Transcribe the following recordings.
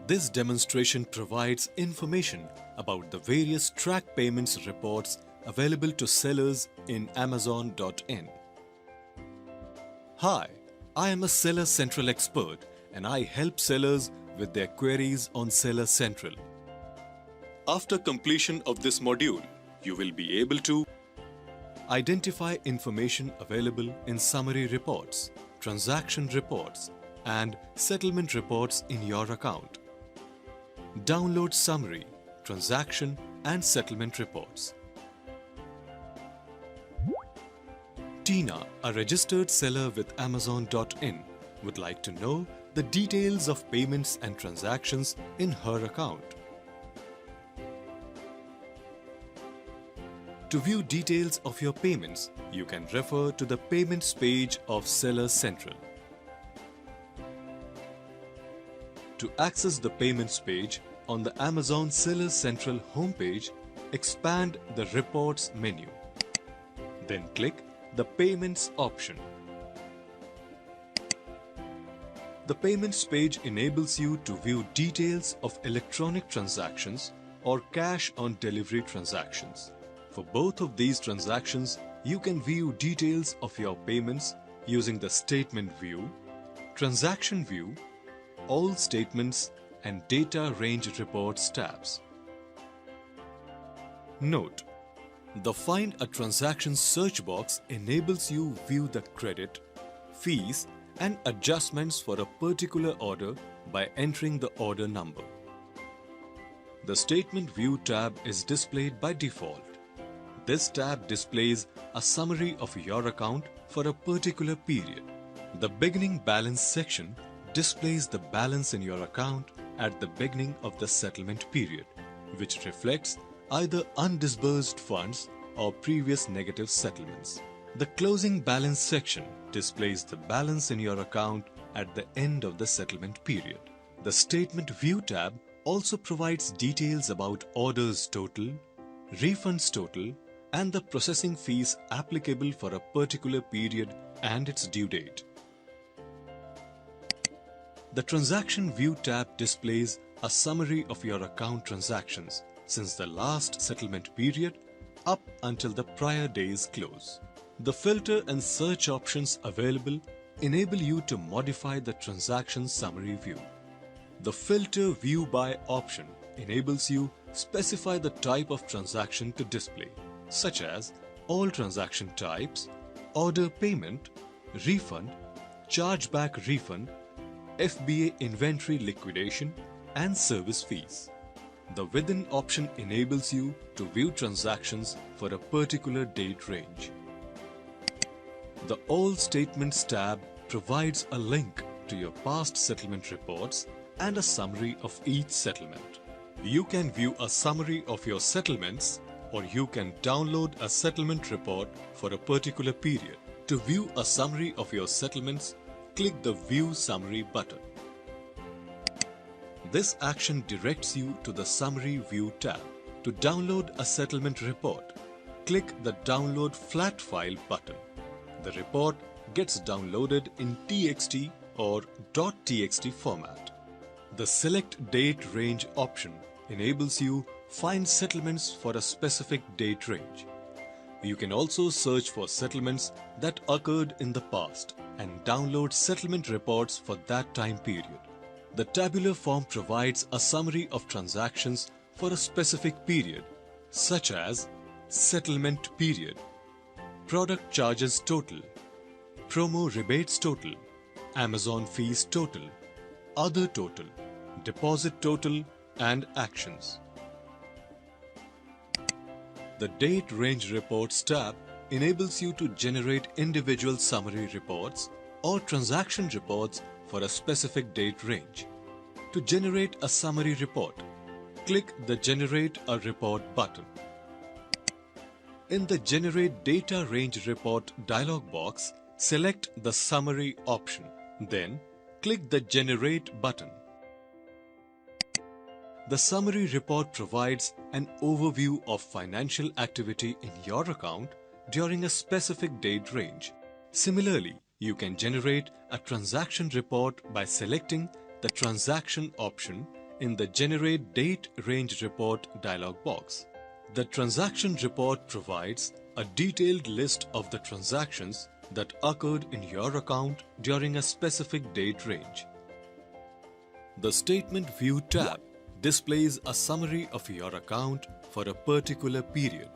This demonstration provides information about the various track payments reports available to sellers in Amazon.in. Hi, I am a Seller Central expert and I help sellers with their queries on Seller Central. After completion of this module, you will be able to identify information available in summary reports, transaction reports, and settlement reports in your account. Download summary, transaction, and settlement reports. Tina, a registered seller with Amazon.in, would like to know the details of payments and transactions in her account. To view details of your payments, you can refer to the Payments page of Seller Central. To access the Payments page on the Amazon Seller Central homepage, expand the Reports menu. Then click the Payments option. The Payments page enables you to view details of electronic transactions or cash on delivery transactions. For both of these transactions, you can view details of your payments using the Statement View, Transaction View, All Statements, and Data Range Reports tabs. Note: the Find a Transaction search box enables you view the credit, fees, and adjustments for a particular order by entering the order number. The Statement View tab is displayed by default. This tab displays a summary of your account for a particular period. The Beginning Balance section displays the balance in your account at the beginning of the settlement period, which reflects either undisbursed funds or previous negative settlements. The Closing Balance section displays the balance in your account at the end of the settlement period. The Statement View tab also provides details about orders total, refunds total, and the processing fees applicable for a particular period and its due date. The Transaction View tab displays a summary of your account transactions since the last settlement period up until the prior day's close. The Filter and Search options available enable you to modify the transaction summary view. The Filter View By option enables you specify the type of transaction to display, such as all transaction types, order payment, refund, chargeback refund, FBA inventory liquidation, and service fees. The Within option enables you to view transactions for a particular date range. The All Statements tab provides a link to your past settlement reports and a summary of each settlement. You can view a summary of your settlements, or you can download a settlement report for a particular period. To view a summary of your settlements, click the View Summary button. This action directs you to the Summary View tab. To download a settlement report, click the Download Flat File button. The report gets downloaded in TXT or .txt format. The Select Date Range option enables you find settlements for a specific date range. You can also search for settlements that occurred in the past and download settlement reports for that time period. The tabular form provides a summary of transactions for a specific period, such as settlement period, product charges total, promo rebates total, Amazon fees total, other total, deposit total, and actions. The Date Range Reports tab enables you to generate individual summary reports or transaction reports for a specific date range. To generate a summary report, click the Generate a Report button. In the Generate Data Range Report dialog box, select the Summary option. Then, click the Generate button. The summary report provides an overview of financial activity in your account during a specific date range. Similarly, you can generate a transaction report by selecting the Transaction option in the Generate Date Range Report dialog box. The transaction report provides a detailed list of the transactions that occurred in your account during a specific date range. The Statement View tab displays a summary of your account for a particular period.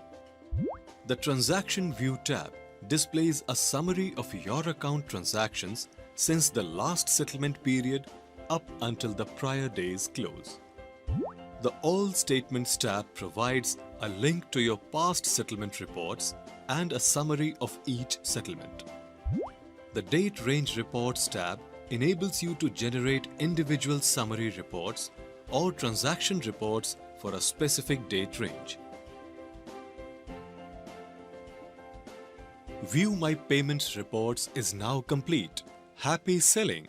The Transaction View tab displays a summary of your account transactions since the last settlement period up until the prior day's close. The All Statements tab provides a link to your past settlement reports and a summary of each settlement. The Date Range Reports tab enables you to generate individual summary reports or transaction reports for a specific date range. View My Payments Reports is now complete. Happy selling!